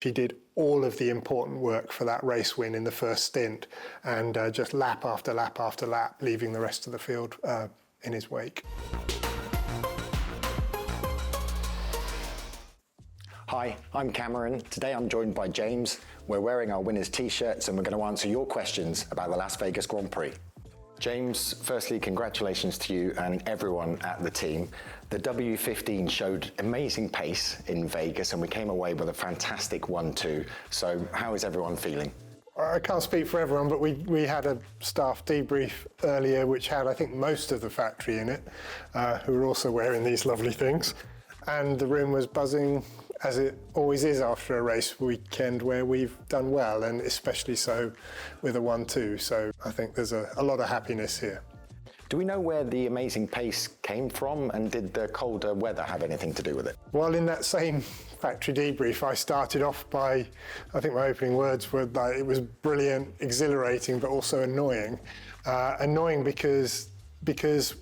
He did all of the important work for that race win in the first stint, and just lap after lap after lap, leaving the rest of the field in his wake. Hi, I'm Cameron. Today I'm joined by James. We're wearing our winners' t-shirts and we're going to answer your questions about the Las Vegas Grand Prix. James, firstly, congratulations to you and everyone at the team. The W15 showed amazing pace in Vegas and we came away with a fantastic 1-2. So how is everyone feeling? I can't speak for everyone, but we had a staff debrief earlier which had, I think, most of the factory in it, who were also wearing these lovely things. And the room was buzzing, as it always is after a race weekend where we've done well, and especially so with a 1-2. So I think there's a lot of happiness here. Do we know where the amazing pace came from, and did the colder weather have anything to do with it? Well, in that same factory debrief, I started off by, I think my opening words were that it was brilliant, exhilarating, but also annoying. Annoying because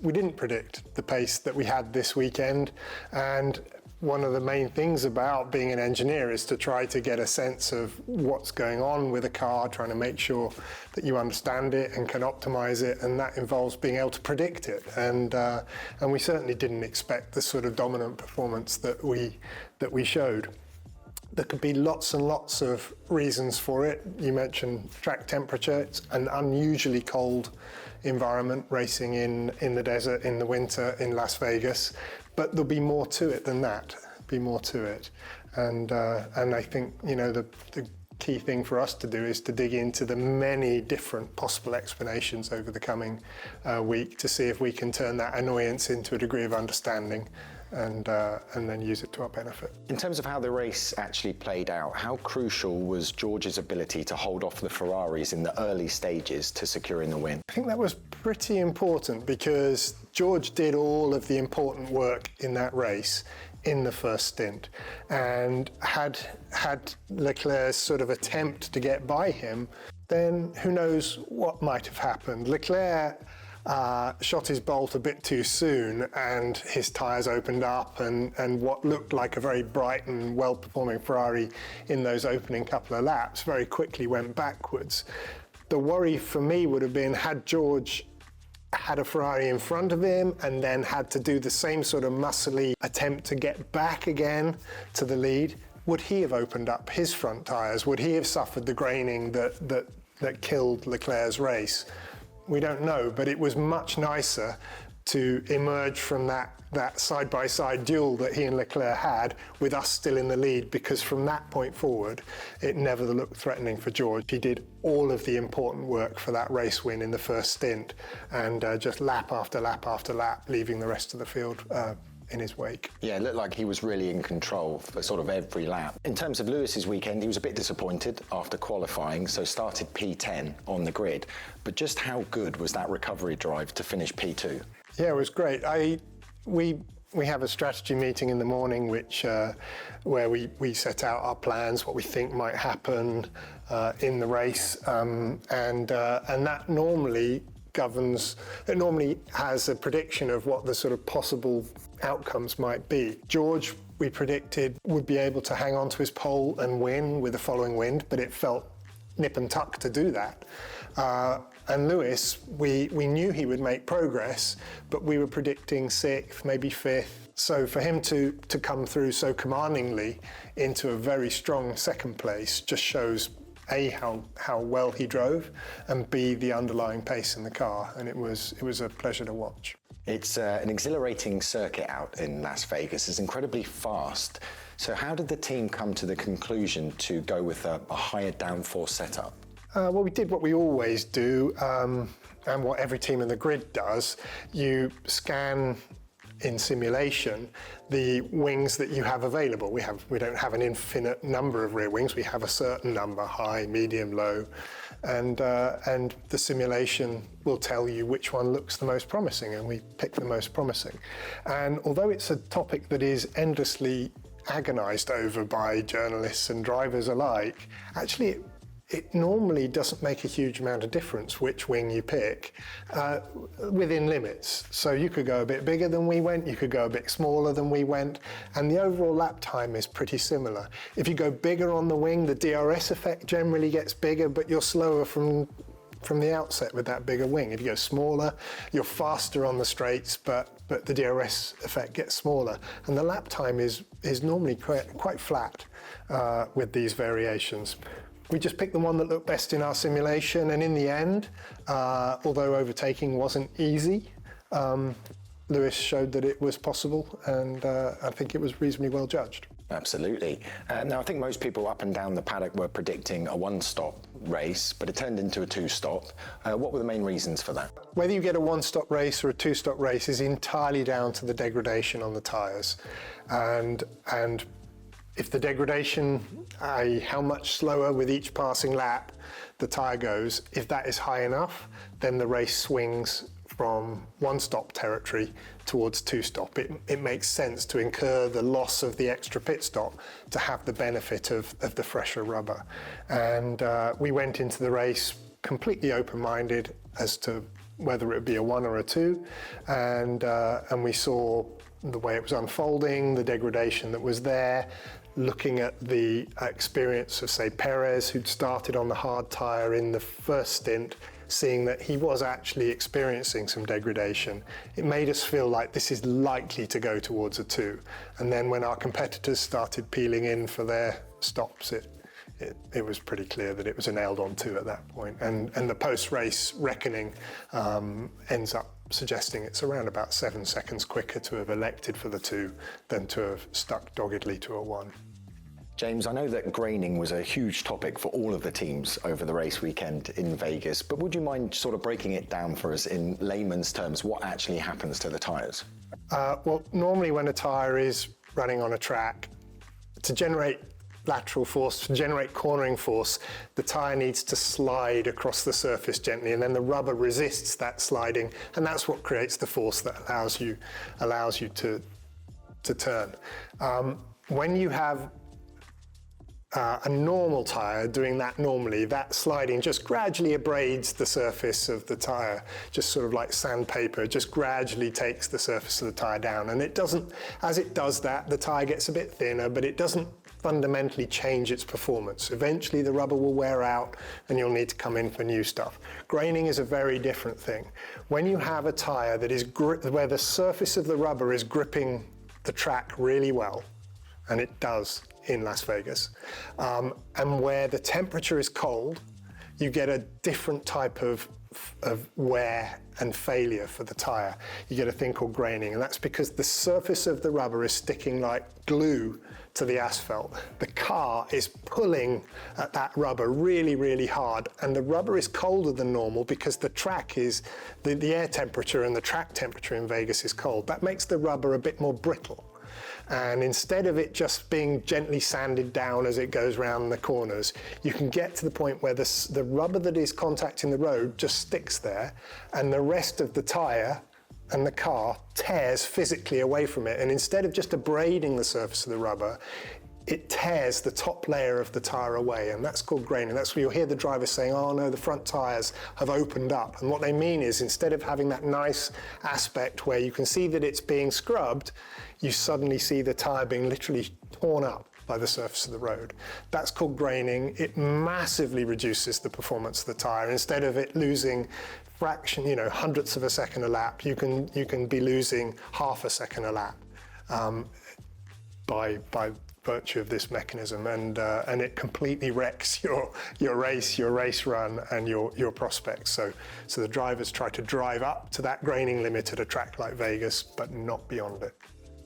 we didn't predict the pace that we had this weekend, and one of the main things about being an engineer is to try to get a sense of what's going on with a car, trying to make sure that you understand it and can optimize it, and that involves being able to predict it. And we certainly didn't expect the sort of dominant performance that we showed. There could be lots and lots of reasons for it. You mentioned track temperature. It's an unusually cold environment, racing in the desert in the winter in Las Vegas. But there'll be more to it than that. Be more to it, and I think, you know, the key thing for us to do is to dig into the many different possible explanations over the coming week to see if we can turn that annoyance into a degree of understanding, and then use it to our benefit. In terms of how the race actually played out, how crucial was George's ability to hold off the Ferraris in the early stages to securing the win? I think that was pretty important because George did all of the important work in that race in the first stint, and had Leclerc's sort of attempt to get by him, then who knows what might have happened. Leclerc shot his bolt a bit too soon, and his tyres opened up, and what looked like a very bright and well-performing Ferrari in those opening couple of laps very quickly went backwards. The worry for me would have been, had George had a Ferrari in front of him and then had to do the same sort of muscly attempt to get back again to the lead, would he have opened up his front tyres? Would he have suffered the graining that killed Leclerc's race? We don't know, but it was much nicer to emerge from that side-by-side duel that he and Leclerc had with us still in the lead, because from that point forward, it never looked threatening for George. He did all of the important work for that race win in the first stint, and just lap after lap after lap, leaving the rest of the field in his wake. Yeah, it looked like he was really in control for sort of every lap. In terms of Lewis's weekend, he was a bit disappointed after qualifying, so started P10 on the grid. But just how good was that recovery drive to finish P2? Yeah, it was great. We have a strategy meeting in the morning, where we set out our plans, what we think might happen in the race, and that normally governs. It normally has a prediction of what the sort of possible outcomes might be. George, we predicted, would be able to hang on to his pole and win with the following wind, but it felt nip and tuck to do that. And Lewis, we knew he would make progress, but we were predicting 6th, maybe 5th. So for him to come through so commandingly into a very strong second place just shows A, how well he drove, and B, the underlying pace in the car. And it was a pleasure to watch. It's an exhilarating circuit out in Las Vegas. It's incredibly fast. So how did the team come to the conclusion to go with a higher downforce setup? Well, we did what we always do, and what every team in the grid does. You scan in simulation the wings that you have available. We don't have an infinite number of rear wings. We have a certain number: high, medium, low, and the simulation will tell you which one looks the most promising, and we pick the most promising. And although it's a topic that is endlessly agonized over by journalists and drivers alike, actually it normally doesn't make a huge amount of difference which wing you pick, within limits. So you could go a bit bigger than we went, you could go a bit smaller than we went, and the overall lap time is pretty similar. If you go bigger on the wing, the DRS effect generally gets bigger, but you're slower from the outset with that bigger wing. If you go smaller, you're faster on the straights, but the DRS effect gets smaller. And the lap time is normally quite flat with these variations. We just picked the one that looked best in our simulation, and in the end, although overtaking wasn't easy, Lewis showed that it was possible, and I think it was reasonably well judged. Absolutely. Now, I think most people up and down the paddock were predicting a one-stop race, but it turned into a two-stop. What were the main reasons for that? Whether you get a one-stop race or a two-stop race is entirely down to the degradation on the tyres. And if the degradation, how much slower with each passing lap the tyre goes, if that is high enough, then the race swings from one-stop territory towards two-stop. It makes sense to incur the loss of the extra pit stop to have the benefit of the fresher rubber. And we went into the race completely open-minded as to whether it would be a one or a two, and we saw the way it was unfolding, the degradation that was there, looking at the experience of, say, Perez, who'd started on the hard tyre in the first stint, seeing that he was actually experiencing some degradation. It made us feel like this is likely to go towards a two. And then when our competitors started peeling in for their stops, it was pretty clear that it was a nailed-on two at that point. And the post-race reckoning ends up suggesting it's around about 7 seconds quicker to have elected for the two than to have stuck doggedly to a one. James, I know that graining was a huge topic for all of the teams over the race weekend in Vegas, but would you mind sort of breaking it down for us in layman's terms, what actually happens to the tyres? Well, normally when a tyre is running on a track, to generate lateral force, to generate cornering force, the tyre needs to slide across the surface gently, and then the rubber resists that sliding, and that's what creates the force that allows you to turn. When you have a normal tyre doing that normally, that sliding just gradually abrades the surface of the tyre, just sort of like sandpaper, just gradually takes the surface of the tyre down. And it doesn't, as it does that, the tyre gets a bit thinner, but it doesn't fundamentally change its performance. Eventually the rubber will wear out and you'll need to come in for new stuff. Graining is a very different thing. When you have a tyre that is where the surface of the rubber is gripping the track really well, and it does in Las Vegas, and where the temperature is cold, you get a different type of wear and failure for the tyre. You get a thing called graining, and that's because the surface of the rubber is sticking like glue to the asphalt. The car is pulling at that rubber really, really hard, and the rubber is colder than normal because the track is, the air temperature and the track temperature in Vegas is cold. That makes the rubber a bit more brittle. And instead of it just being gently sanded down as it goes round the corners, you can get to the point where the rubber that is contacting the road just sticks there, and the rest of the tyre and the car tears physically away from it. And instead of just abrading the surface of the rubber, it tears the top layer of the tyre away, and that's called graining. That's where you'll hear the driver saying, oh no, the front tyres have opened up. And what they mean is, instead of having that nice aspect where you can see that it's being scrubbed, you suddenly see the tyre being literally torn up by the surface of the road. That's called graining. It massively reduces the performance of the tyre. Instead of it losing hundredths of a second a lap, you can be losing half a second a lap by virtue of this mechanism, and it completely wrecks your race run and your prospects. So the drivers try to drive up to that graining limit at a track like Vegas, but not beyond it.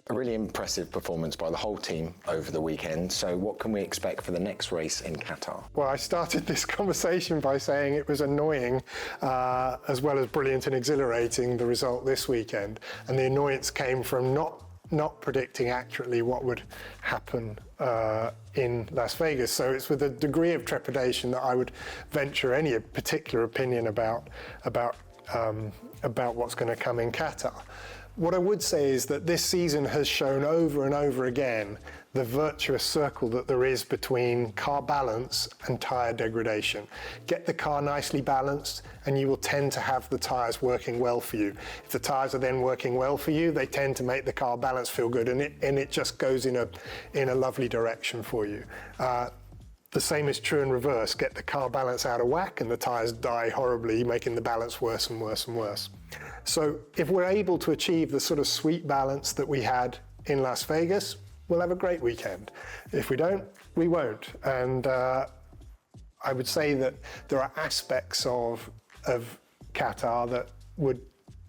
A really impressive performance by the whole team over the weekend. So what can we expect for the next race in Qatar? Well, I started this conversation by saying it was annoying, as well as brilliant and exhilarating, the result this weekend. And the annoyance came from not predicting accurately what would happen in Las Vegas. So it's with a degree of trepidation that I would venture any particular opinion about what's going to come in Qatar. What I would say is that this season has shown over and over again the virtuous circle that there is between car balance and tyre degradation. Get the car nicely balanced and you will tend to have the tyres working well for you. If the tyres are then working well for you, they tend to make the car balance feel good, and it just goes in a lovely direction for you. The same is true in reverse. Get the car balance out of whack and the tyres die horribly, making the balance worse and worse and worse. So if we're able to achieve the sort of sweet balance that we had in Las Vegas, we'll have a great weekend. If we don't, we won't. And I would say that there are aspects of Qatar that would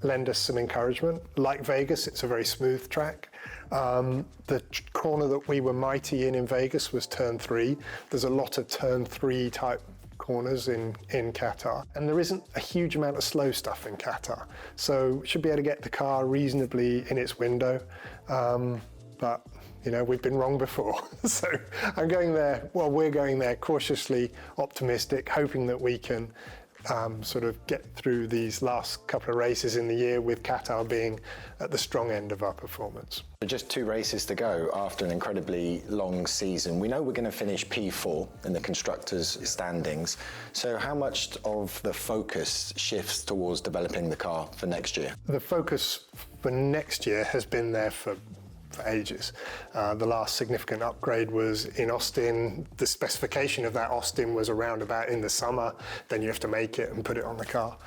lend us some encouragement. Like Vegas, it's a very smooth track. The corner that we were mighty in Vegas was turn 3. There's a lot of turn 3 type corners in Qatar, and there isn't a huge amount of slow stuff in Qatar, so we should be able to get the car reasonably in its window, but you know, we've been wrong before. So I'm going there, well, we're going there cautiously optimistic, hoping that we can sort of get through these last couple of races in the year, with Qatar being at the strong end of our performance. Just 2 races to go after an incredibly long season. We know we're going to finish P4 in the constructors' standings. So how much of the focus shifts towards developing the car for next year? The focus for next year has been there for ages. The last significant upgrade was in Austin. The specification of that Austin was around about in the summer. Then you have to make it and put it on the car.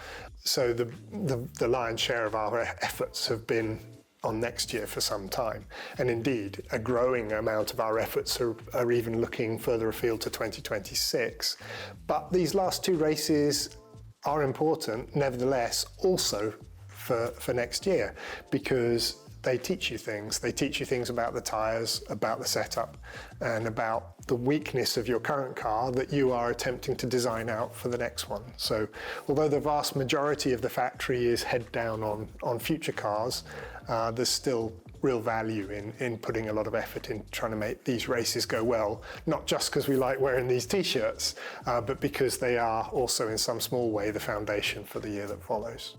So the lion's share of our efforts have been on next year for some time. And indeed, a growing amount of our efforts are even looking further afield to 2026. But these last 2 races are important, nevertheless, also for next year, because they teach you things. They teach you things about the tyres, about the setup, and about the weakness of your current car that you are attempting to design out for the next one. So although the vast majority of the factory is head down on future cars, there's still real value in putting a lot of effort in trying to make these races go well, not just because we like wearing these t-shirts, but because they are also in some small way the foundation for the year that follows.